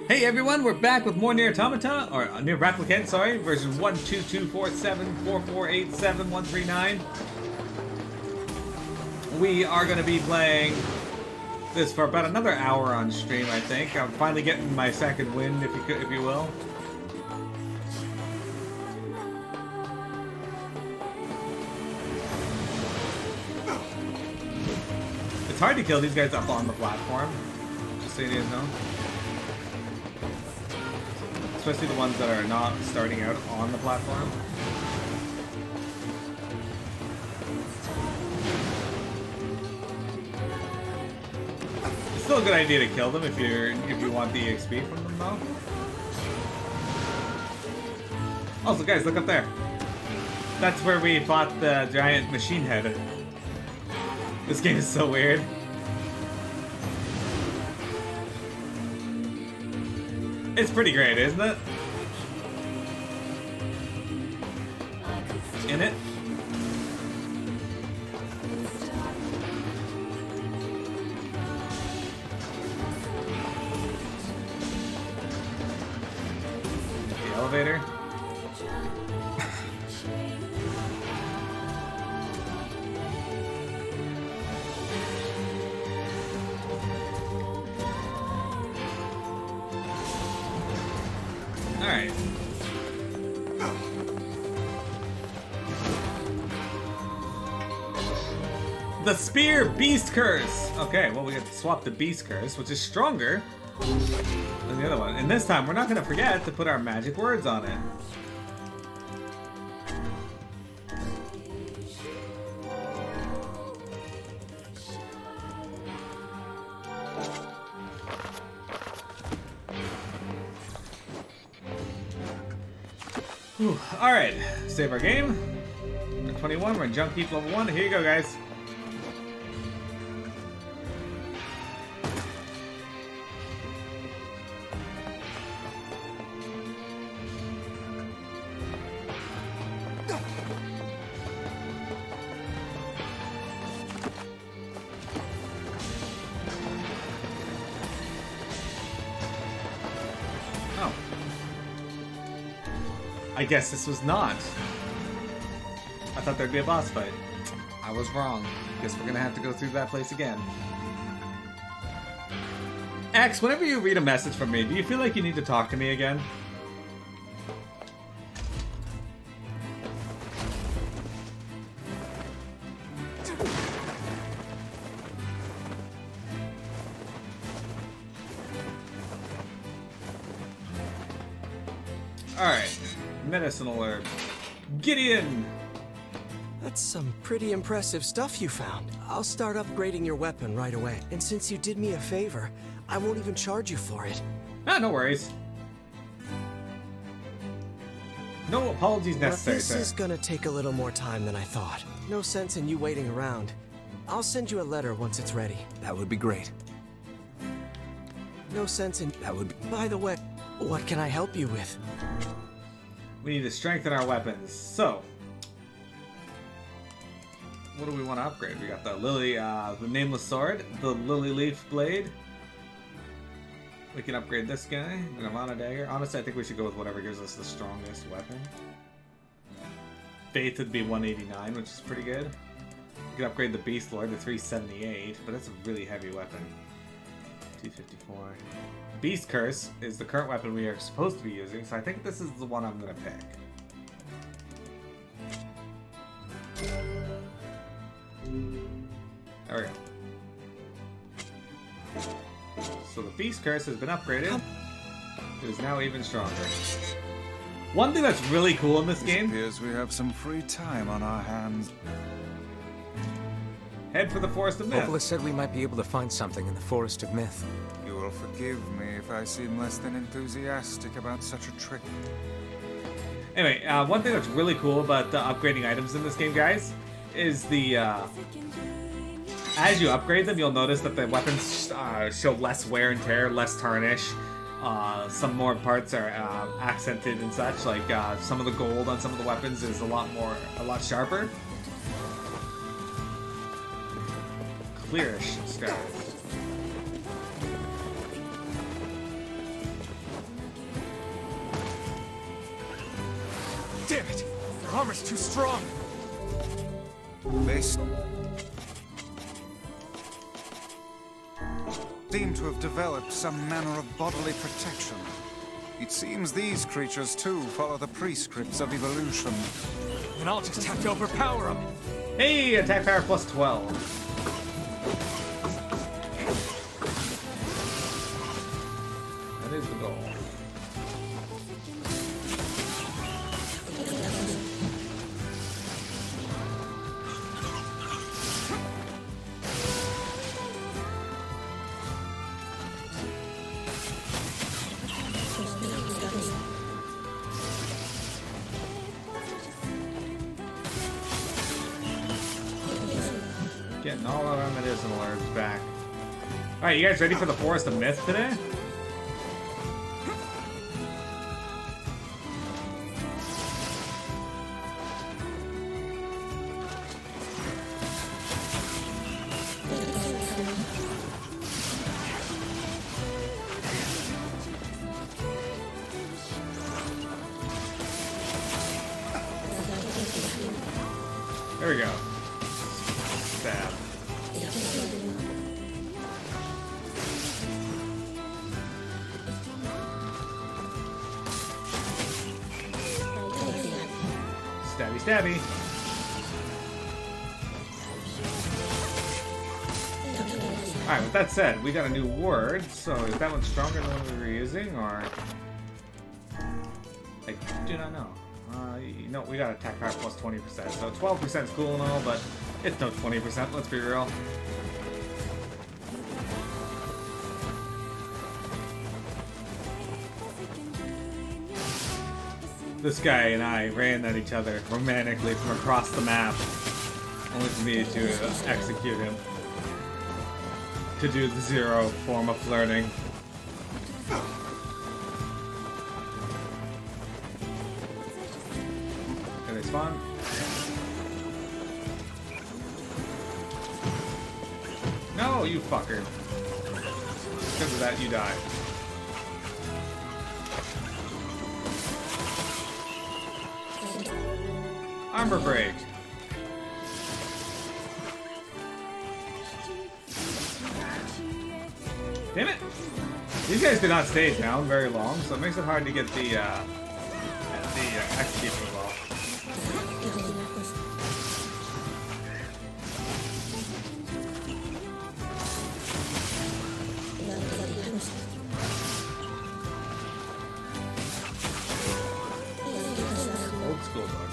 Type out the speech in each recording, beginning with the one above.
Hey everyone, we're back with more NieR Automata, or NieR Replicant, sorry, version 1224744877139. We are going to be playing this for about another hour on stream, I think. I'm finally getting my second win, if you will. It's hard to kill these guys up on the platform, just so you guys know. Especially the ones that are not starting out on the platform. It's still a good idea to kill them if you want the XP from them though. Also guys, look up there. That's where we fought the giant machine head. This game is so weird. It's pretty great, isn't it? In it? The elevator. Alright. The Spear Beast Curse! Okay, well we have to swap the Beast Curse, which is stronger than the other one. And this time, we're not going to forget to put our magic words on it. Alright, save our game. We're 21, we're in Junk Heap level 1. Here you go, guys. I guess this was not. I thought there'd be a boss fight. I was wrong. Guess we're gonna have to go through that place again. X, whenever you read a message from me, do you feel like you need to talk to me again? Alright. Medicinal herb. Gideon! That's some pretty impressive stuff you found. I'll start upgrading your weapon right away. And since you did me a favor, I won't even charge you for it. Ah, no worries. No apologies necessary, This is gonna take a little more time than I thought. No sense in you waiting around. I'll send you a letter once it's ready. That would be great. No sense in... That would be... By the way, what can I help you with? We need to strengthen our weapons. So, what do we want to upgrade? We got the the Nameless Sword, the Lily Leaf Blade. We can upgrade this guy, the Nirvana Dagger. Honestly, I think we should go with whatever gives us the strongest weapon. Faith would be 189, which is pretty good. We can upgrade the Beast Lord to 378, but that's a really heavy weapon. 254. Beast Curse is the current weapon we are supposed to be using, so I think this is the one I'm going to pick. There we go. So the Beast Curse has been upgraded. It is now even stronger. One thing that's really cool in this game... It appears we have some free time on our hands. Head for the Forest of Myth. Popola said we might be able to find something in the Forest of Myth. You will forgive me if I seem less than enthusiastic about such a trick. Anyway, one thing that's really cool about upgrading items in this game, guys, is the... as you upgrade them, you'll notice that the weapons show less wear and tear, less tarnish. Some more parts are accented and such, like some of the gold on some of the weapons is a lot sharper. Clearish scars. armor's too strong. They seem to have developed some manner of bodily protection. It seems these creatures, too, follow the prescripts of evolution. And I'll just have to overpower them. Hey, attack power plus 12. That is the goal. Getting all of our medicinal herbs back. Alright, you guys ready for the Forest of Myth today? There we go. Stab. Stabby, stabby. Alright, with that said, we got a new word, so is that one stronger than what we were using, or... I do not know. You know, we got attack power plus 20%, so 12% is cool and all, but it's no 20%, let's be real. This guy and I ran at each other romantically from across the map, only for me to execute him. To do the zero form of flirting. Can they spawn? No, you fucker. Because of that, you die. Armor break. Damn it! These guys do not stay down very long, so it makes it hard to get the execute move off. Old school bug.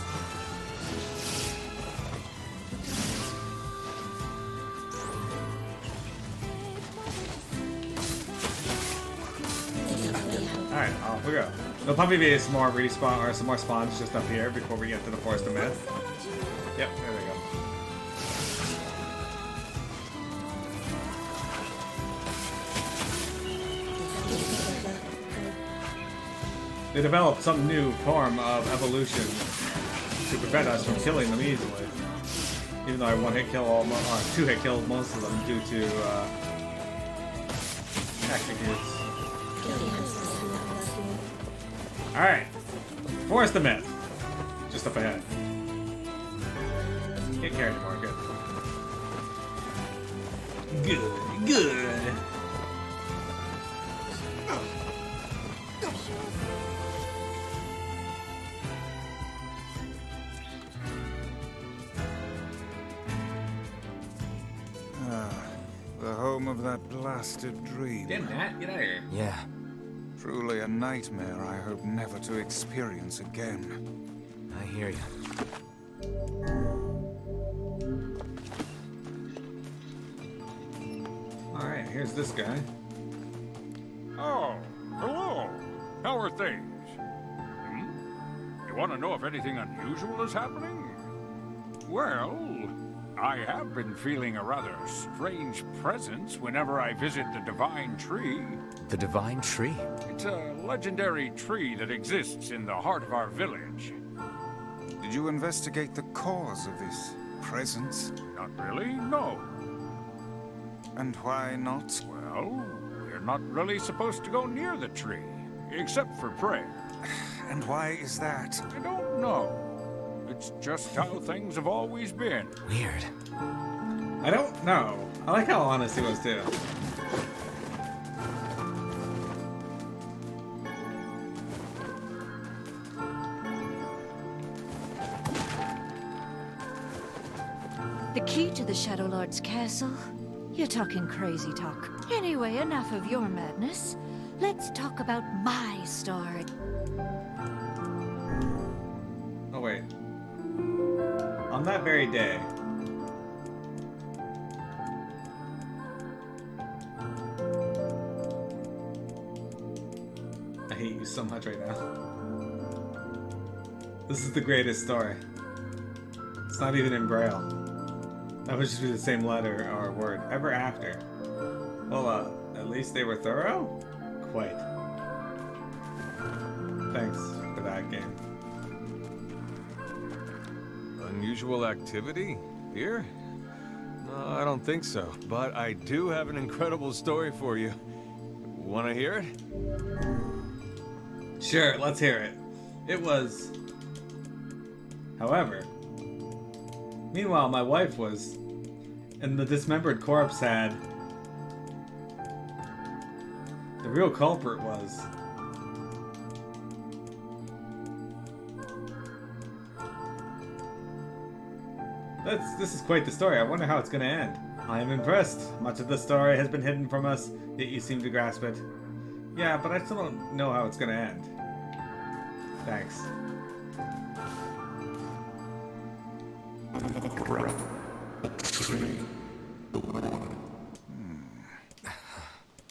Alright, off we go. There'll probably be some more respawn or some more spawns just up here before we get to the Forest of Myth. Yep, there we go. They developed some new form of evolution to prevent us from killing them easily. Even though I one-hit kill all, or two-hit kill most of them due to executes. Alright. Forest of Myth. Just up ahead. Can't carry anymore, good. Good, good. The home of that blasted dream. Damn, Nat, get out of here. Yeah. Truly a nightmare I hope never to experience again. I hear you. Alright, here's this guy. Oh, hello. How are things? You want to know if anything unusual is happening? Well, I have been feeling a rather strange presence whenever I visit the Divine Tree. The Divine Tree? It's a legendary tree that exists in the heart of our village. Did you investigate the cause of this presence? Not really, no. And why not? Well, we're not really supposed to go near the tree, except for prayer. And why is that? I don't know. It's just how things have always been. Weird. I don't know. I like how honest he was too. The key to the Shadow Lord's castle? You're talking crazy talk. Anyway, enough of your madness. Let's talk about my story. Oh wait. On that very day, I hate you so much right now. This is the greatest story. It's not even in Braille. That would just be the same letter or word ever after. Well, at least they were thorough? Quite. Thanks for that game. Unusual activity? Here? No, I don't think so. But I do have an incredible story for you. Want to hear it? Sure, let's hear it. It was... However... Meanwhile, my wife was... And the dismembered corpse had... The real culprit was... This is quite the story. I wonder how it's gonna end. I am impressed. Much of the story has been hidden from us, yet you seem to grasp it. Yeah, but I still don't know how it's gonna end. Thanks.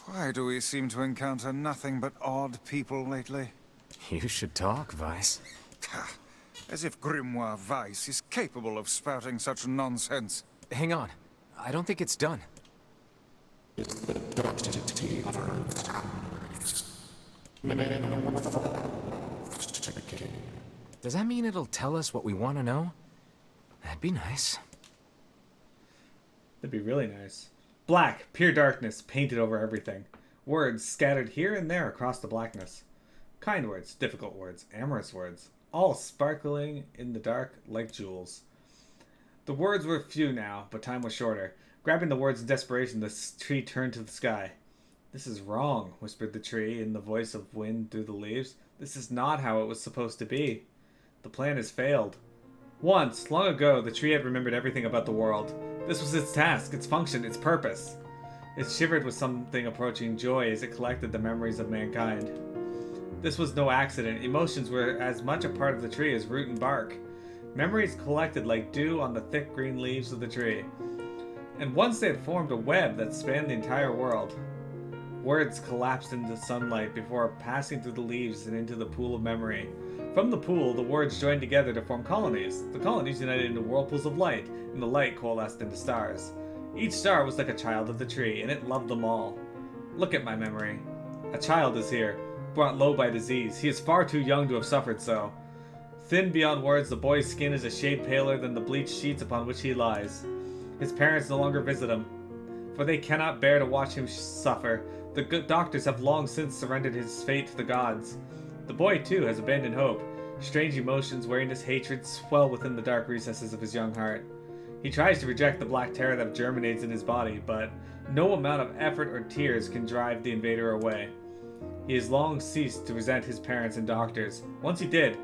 Why do we seem to encounter nothing but odd people lately? You should talk, Vice. As if Grimoire Weiss is capable of spouting such nonsense. Hang on. I don't think it's done. Does that mean it'll tell us what we want to know? That'd be nice. That'd be really nice. Black, pure darkness, painted over everything. Words scattered here and there across the blackness. Kind words, difficult words, amorous words, all sparkling in the dark like jewels. The words were few now, but time was shorter. Grabbing the words in desperation, the tree turned to the sky. "This is wrong," whispered the tree in the voice of wind through the leaves. "This is not how it was supposed to be. The plan has failed." Once, long ago, the tree had remembered everything about the world. This was its task, its function, its purpose. It shivered with something approaching joy as it collected the memories of mankind. This was no accident. Emotions were as much a part of the tree as root and bark. Memories collected like dew on the thick green leaves of the tree. And once they had formed a web that spanned the entire world. Words collapsed into sunlight before passing through the leaves and into the pool of memory. From the pool, the words joined together to form colonies. The colonies united into whirlpools of light, and the light coalesced into stars. Each star was like a child of the tree, and it loved them all. Look at my memory. A child is here, brought low by disease. He is far too young to have suffered so. Thin beyond words, the boy's skin is a shade paler than the bleached sheets upon which he lies. His parents no longer visit him, for they cannot bear to watch him suffer. The good doctors have long since surrendered his fate to the gods. The boy, too, has abandoned hope. Strange emotions, weariness, hatred swell within the dark recesses of his young heart. He tries to reject the black terror that germinates in his body, but no amount of effort or tears can drive the invader away. He has long ceased to resent his parents and doctors. Once he did,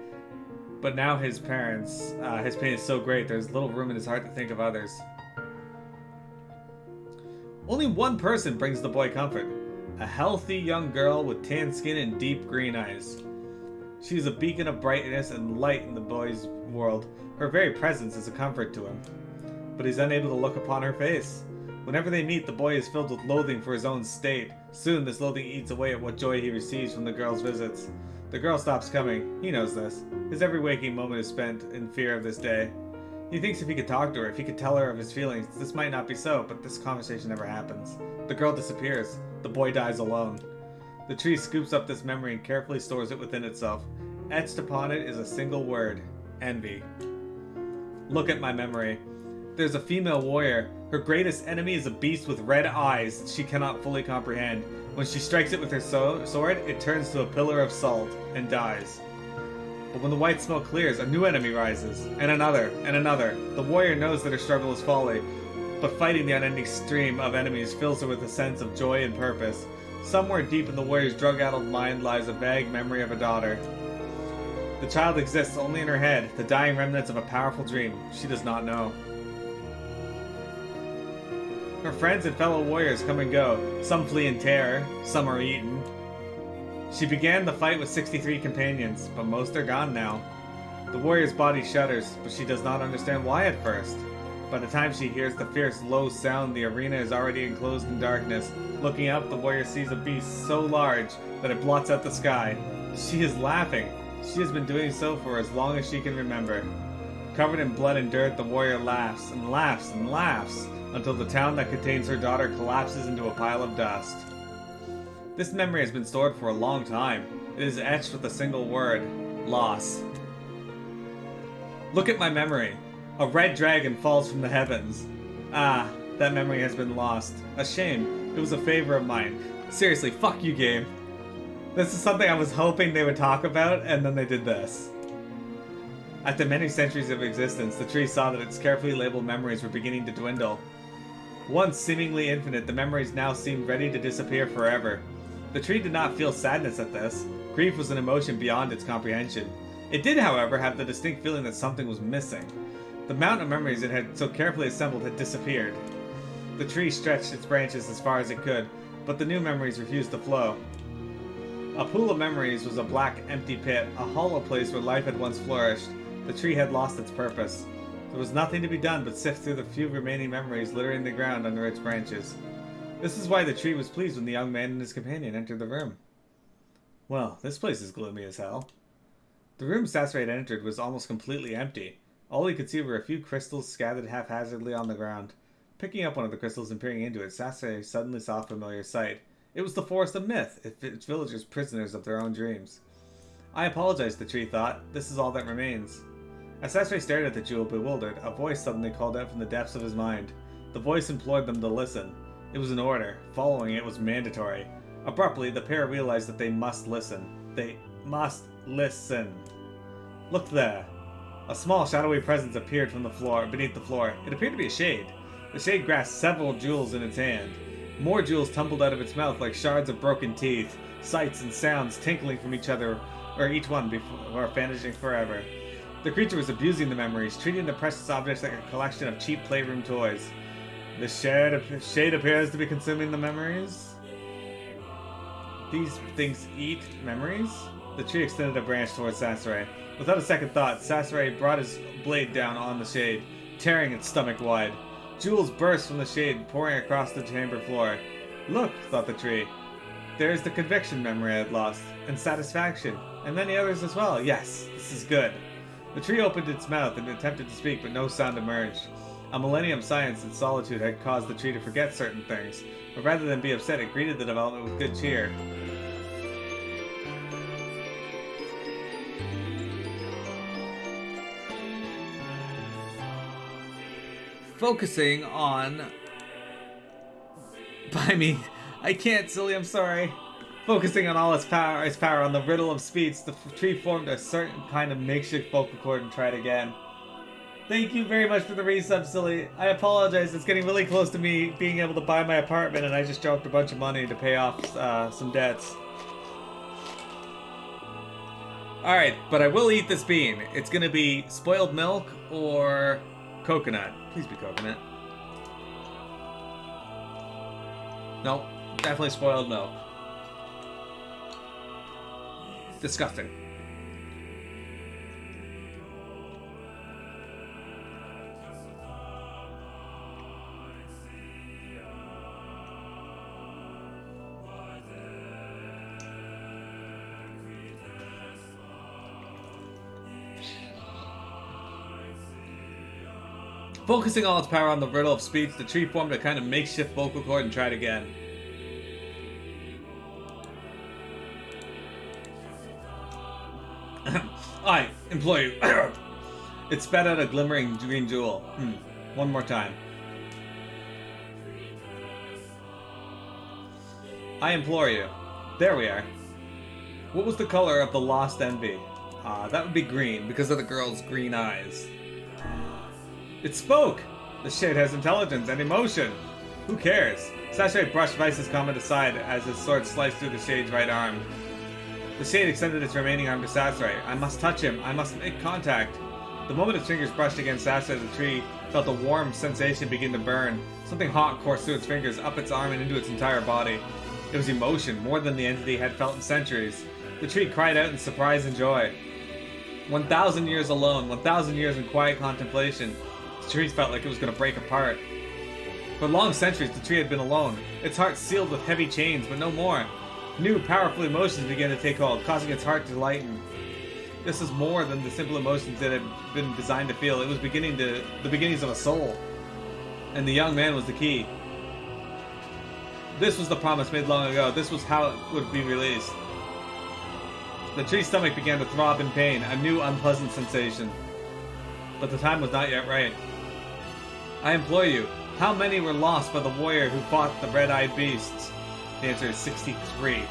but now his pain is so great there's little room in his heart to think of others. Only one person brings the boy comfort. A healthy young girl with tan skin and deep green eyes. She is a beacon of brightness and light in the boy's world. Her very presence is a comfort to him. But he's unable to look upon her face. Whenever they meet, the boy is filled with loathing for his own state. Soon this loathing eats away at what joy he receives from the girl's visits. The girl stops coming. He knows this. His every waking moment is spent in fear of this day. He thinks if he could talk to her, if he could tell her of his feelings, this might not be so, but this conversation never happens. The girl disappears. The boy dies alone. The tree scoops up this memory and carefully stores it within itself. Etched upon it is a single word: envy. Look at my memory. There's a female warrior. Her greatest enemy is a beast with red eyes she cannot fully comprehend. When she strikes it with her sword, it turns to a pillar of salt and dies. But when the white smoke clears, a new enemy rises, and another, and another. The warrior knows that her struggle is folly, but fighting the unending stream of enemies fills her with a sense of joy and purpose. Somewhere deep in the warrior's drug-addled mind lies a vague memory of a daughter. The child exists only in her head, the dying remnants of a powerful dream she does not know. Her friends and fellow warriors come and go. Some flee in terror, some are eaten. She began the fight with 63 companions, but most are gone now. The warrior's body shudders, but she does not understand why at first. By the time she hears the fierce, low sound, the arena is already enclosed in darkness. Looking up, the warrior sees a beast so large that it blots out the sky. She is laughing. She has been doing so for as long as she can remember. Covered in blood and dirt, the warrior laughs and laughs and laughs until the town that contains her daughter collapses into a pile of dust. This memory has been stored for a long time. It is etched with a single word: loss. Look at my memory. A red dragon falls from the heavens. Ah, that memory has been lost. A shame. It was a favor of mine. Seriously, fuck you, game. This is something I was hoping they would talk about, and then they did this. After many centuries of existence, the tree saw that its carefully labeled memories were beginning to dwindle. Once seemingly infinite, the memories now seemed ready to disappear forever. The tree did not feel sadness at this. Grief was an emotion beyond its comprehension. It did, however, have the distinct feeling that something was missing. The mountain of memories it had so carefully assembled had disappeared. The tree stretched its branches as far as it could, but the new memories refused to flow. A pool of memories was a black, empty pit, a hollow place where life had once flourished. The tree had lost its purpose. There was nothing to be done but sift through the few remaining memories littering the ground under its branches. This is why the tree was pleased when the young man and his companion entered the room. Well, this place is gloomy as hell. The room Sasori had entered was almost completely empty. All he could see were a few crystals scattered haphazardly on the ground. Picking up one of the crystals and peering into it, Sasori suddenly saw a familiar sight. It was the Forest of Myth, its villagers prisoners of their own dreams. I apologize, the tree thought. This is all that remains. As Sasori stared at the jewel, bewildered, a voice suddenly called out from the depths of his mind. The voice implored them to listen. It was an order. Following it was mandatory. Abruptly, the pair realized that they must listen. They must listen. Look there. A small, shadowy presence appeared from the floor, beneath the floor. It appeared to be a shade. The shade grasped several jewels in its hand. More jewels tumbled out of its mouth like shards of broken teeth, sights and sounds tinkling from each other, or each one before vanishing forever. The creature was abusing the memories, treating the precious objects like a collection of cheap playroom toys. The shade appears to be consuming the memories. These things eat memories? The tree extended a branch towards Sasori. Without a second thought, Sasori brought his blade down on the shade, tearing its stomach wide. Jewels burst from the shade, pouring across the chamber floor. Look, thought the tree. There's the conviction memory I had lost, and satisfaction, and many others as well. Yes, this is good. The tree opened its mouth and attempted to speak, but no sound emerged. A millennium science in solitude had caused the tree to forget certain things, but rather than be upset, it greeted the development with good cheer. Focusing on... By me. I can't, silly, I'm sorry. Focusing on all its power on the riddle of speech, the tree formed a certain kind of makeshift vocal cord and tried again. Thank you very much for the resub, silly. I apologize, it's getting really close to me being able to buy my apartment and I just dropped a bunch of money to pay off some debts. Alright, but I will eat this bean. It's gonna be spoiled milk or coconut. Please be coconut. No, definitely spoiled milk. Disgusting. Focusing all its power on the riddle of speech, the tree formed a kind of makeshift vocal cord and tried again. I implore you. It spat out a glimmering green jewel. One more time. I implore you. There we are. What was the color of the lost envy? That would be green, because of the girl's green eyes. It spoke! The shade has intelligence and emotion. Who cares? Sasori brushed Vice's comment aside as his sword sliced through the shade's right arm. The shade extended its remaining arm to Sasori. I must touch him. I must make contact. The moment its fingers brushed against Sasori, the tree felt a warm sensation begin to burn. Something hot coursed through its fingers, up its arm, and into its entire body. It was emotion, more than the entity had felt in centuries. The tree cried out in surprise and joy. 1,000 years alone, 1,000 years in quiet contemplation. The tree felt like it was going to break apart. For long centuries, the tree had been alone, its heart sealed with heavy chains, but no more. New, powerful emotions began to take hold, causing its heart to lighten. This was more than the simple emotions it had been designed to feel. It was the beginnings of a soul. And the young man was the key. This was the promise made long ago. This was how it would be released. The tree's stomach began to throb in pain, a new unpleasant sensation. But the time was not yet right. I implore you, how many were lost by the warrior who fought the red-eyed beasts? The answer is 63.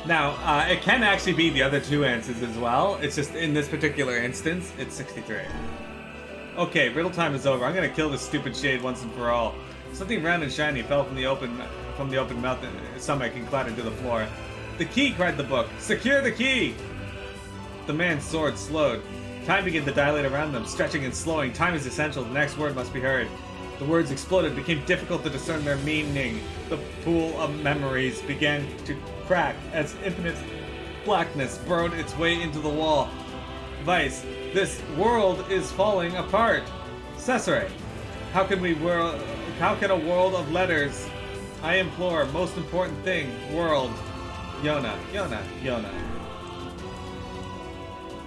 Now, it can actually be the other two answers as well. It's just, in this particular instance, it's 63. Okay, riddle time is over. I'm gonna kill this stupid shade once and for all. Something round and shiny fell from the open mouth stomach and clattered to the floor. The key, cried the book. Secure the key! The man's sword slowed. Time began to dilate around them, stretching and slowing. Time is essential. The next word must be heard. The words exploded, became difficult to discern their meaning. The pool of memories began to crack as infinite blackness burrowed its way into the wall. Vice, this world is falling apart. Sasori, how can a world of letters? I implore, most important thing, world. Yona, Yona, Yona.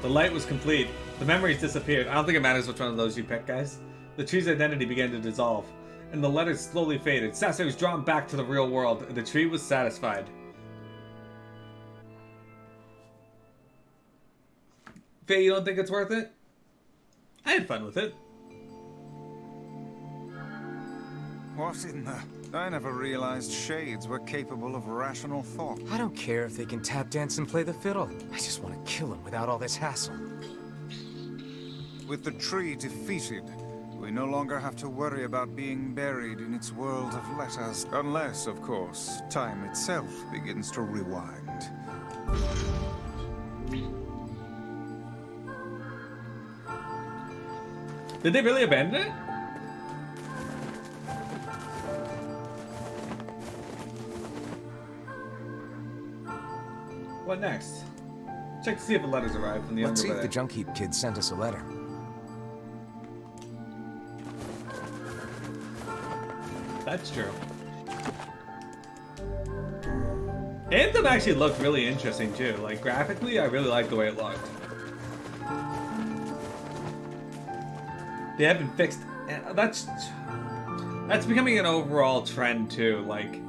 The light was complete. The memories disappeared. I don't think it matters which one of those you pick, guys. The tree's identity began to dissolve, and the letters slowly faded. Sasori was drawn back to the real world, and the tree was satisfied. Faye, you don't think it's worth it? I had fun with it. What in the... I never realized shades were capable of rational thought. I don't care if they can tap dance and play the fiddle. I just want to kill them without all this hassle. With the tree defeated, we no longer have to worry about being buried in its world of letters. Unless, of course, time itself begins to rewind. Did they really abandon it? What next? Check to see if the letters arrived from the Let's see if underwear. the junk heap kid sent us a letter. That's true. Anthem actually looked really interesting too. Like graphically, I really like the way it looked. They haven't fixed. That's becoming an overall trend too. Like,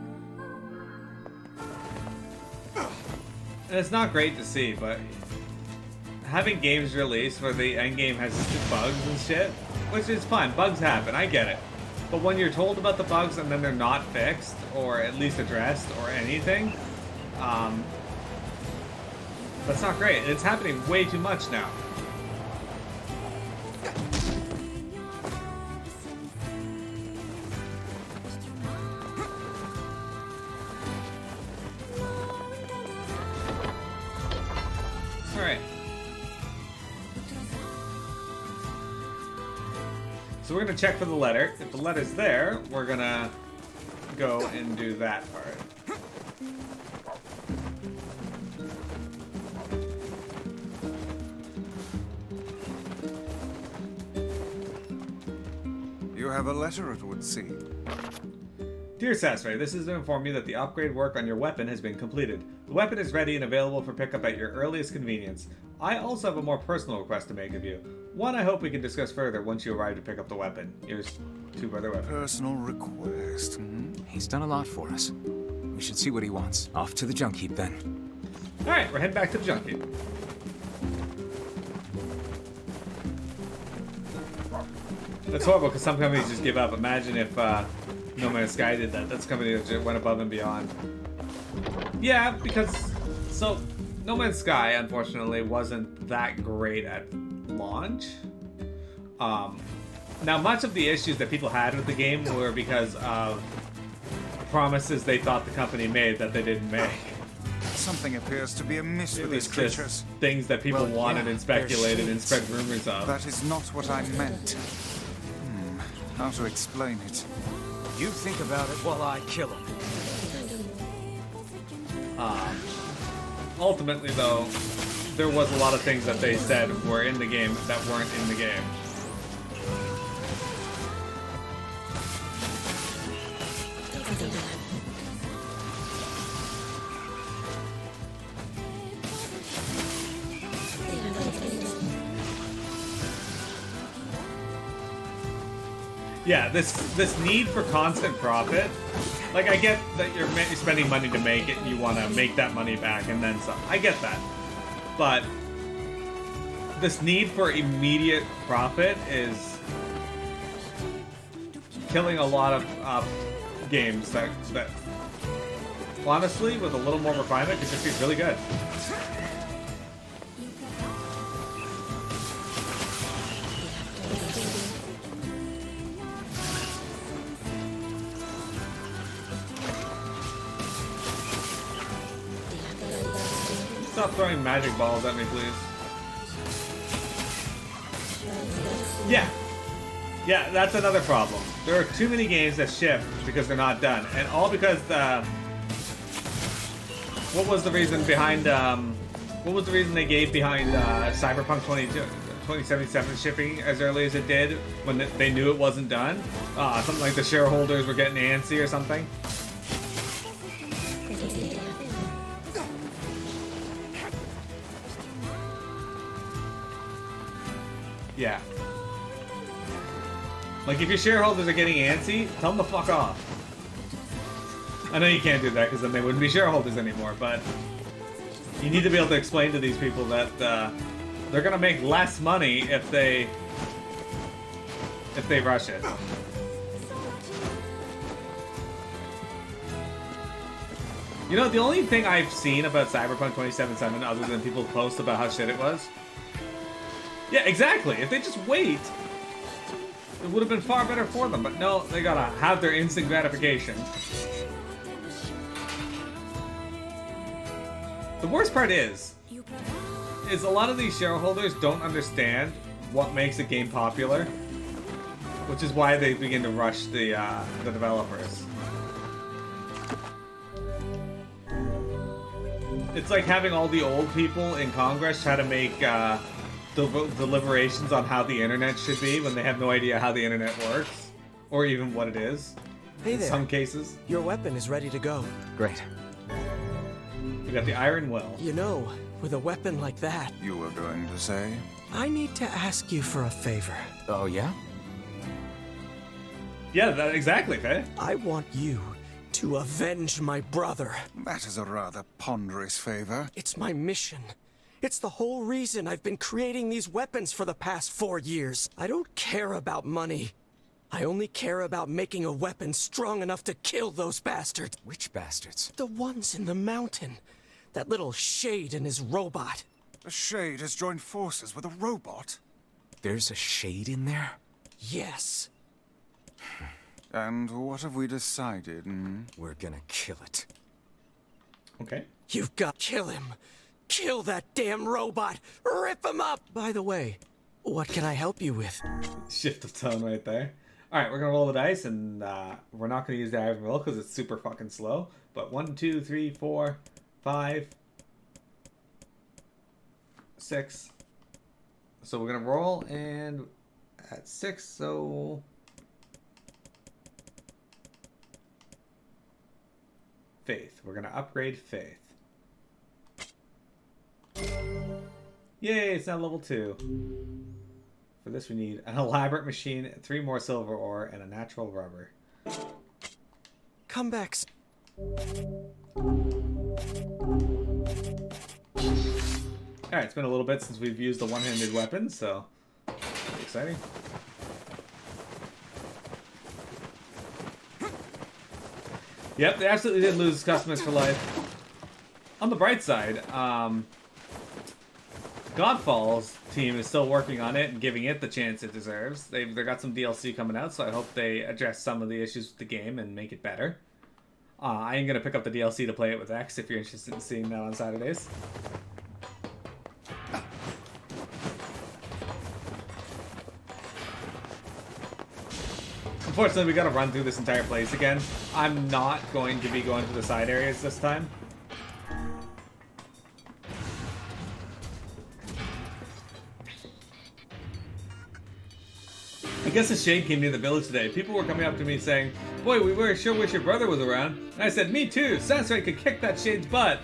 and it's not great to see, but having games released where the end game has bugs and shit, which is fine. Bugs happen. I get it. But when you're told about the bugs and then they're not fixed, or at least addressed, or anything, that's not great. It's happening way too much now. Alright. So we're gonna check for the letter. If the letter's there, we're gonna go and do that part. You have a letter, it would seem. Dear Sasori, this is to inform you that the upgrade work on your weapon has been completed. The weapon is ready and available for pickup at your earliest convenience. I also have a more personal request to make of you. One I hope we can discuss further once you arrive to pick up the weapon. Here's two brother weapons. Personal request, He's done a lot for us. We should see what he wants. Off to the junk heap then. Alright, we're heading back to the junk heap. That's horrible because some companies just give up. Imagine if No Man's Sky did that. That's a company that just went above and beyond. Yeah, because... So, No Man's Sky, unfortunately, wasn't that great at launch. Now, much of the issues that people had with the game were because of promises they thought the company made that they didn't make. Something appears to be amiss It with was these just creatures. things that people Well, wanted yeah, and speculated they're and spread rumors of. That is not what I meant. How to explain it? You think about it while I kill him. Ultimately, though, there was a lot of things that they said were in the game that weren't in the game. Yeah, this need for constant profit. Like, I get that you're spending money to make it and you want to make that money back and then some. I get that. But this need for immediate profit is killing a lot of games that honestly, with a little more refinement, could just be really good. Stop throwing magic balls at me, please. Yeah, that's another problem. There are too many games that ship because they're not done, and all because what was the reason behind what was the reason they gave behind Cyberpunk 2077 shipping as early as it did when they knew it wasn't done? Something like the shareholders were getting antsy or something. Yeah. Like, if your shareholders are getting antsy, tell them to fuck off. I know you can't do that because then they wouldn't be shareholders anymore, but you need to be able to explain to these people that they're gonna make less money if they rush it. You know, the only thing I've seen about Cyberpunk 2077 other than people post about how shit it was. Yeah, exactly. If they just wait, it would have been far better for them. But no, they gotta have their instant gratification. The worst part is a lot of these shareholders don't understand what makes a game popular, which is why they begin to rush the developers. It's like having all the old people in Congress try to make deliberations on how the internet should be when they have no idea how the internet works, or even what it is. Hey in there. some cases. Your weapon is ready to go. Great. We got the Iron Will. You know, with a weapon like that, You were going to say? I need to ask you for a favor. Oh, yeah? Yeah, exactly, Faye. I want you to avenge my brother. That is a rather ponderous favor. It's my mission. It's the whole reason I've been creating these weapons for the past 4 years. I don't care about money. I only care about making a weapon strong enough to kill those bastards. Which bastards? The ones in the mountain. That little shade and his robot. The Shade has joined forces with a robot. There's a shade in there? Yes. And what have we decided? We're gonna kill it. Okay. You've got to kill him. Kill that damn robot. Rip him up. By the way, what can I help you with? Shift of tone right there. Alright, we're gonna roll the dice, and we're not gonna use the Iron Will because it's super fucking slow. But 1, 2, 3, 4, 5, 6. So we're gonna roll, and at 6, so Faith. We're gonna upgrade Faith. Yay, it's now level 2. For this we need an elaborate machine, 3 more silver ore, and a natural rubber. Come back. Alright, it's been a little bit since we've used the one-handed weapon, so pretty exciting. Yep, they absolutely did lose customers for life. On the bright side, Godfall's team is still working on it and giving it the chance it deserves. They got some DLC coming out, so I hope they address some of the issues with the game and make it better. I am going to pick up the DLC to play it with X if you're interested in seeing that on Saturdays. Unfortunately, we gotta run through this entire place again. I'm not going to be going to the side areas this time. I guess a shade came near the village today. People were coming up to me saying, "Boy, we were sure wish your brother was around." And I said, "Me too. Sansray could kick that shade's butt."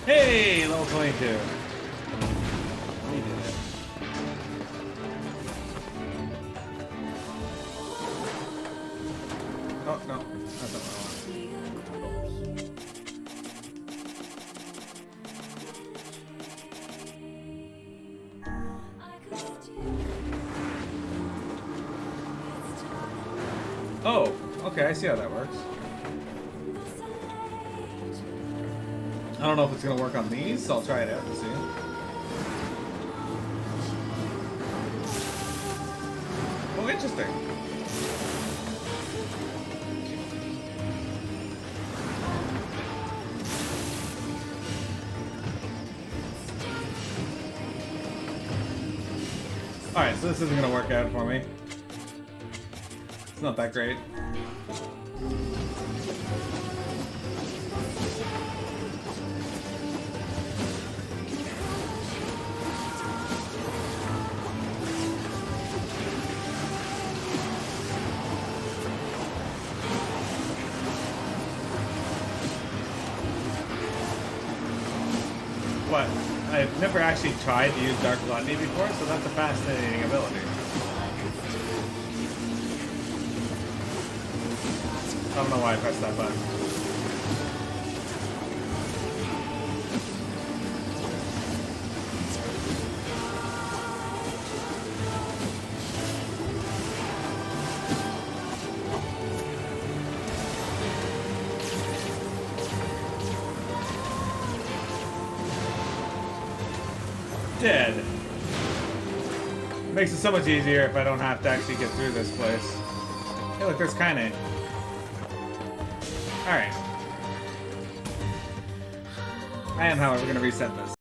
Hey, level 22. We did it. Oh, no. That's not what I want. Oh, okay, I see how that works. I don't know if it's going to work on these, so I'll try it out and see. Oh, interesting. Alright, so this isn't going to work out for me. It's not that great. But I've never actually tried to use Dark Gluttony before, so that's a fascinating ability. I don't know why I pressed that button. Dead. Makes it so much easier if I don't have to actually get through this place. Hey, look, there's kinda. Alright. I am, however, gonna reset this.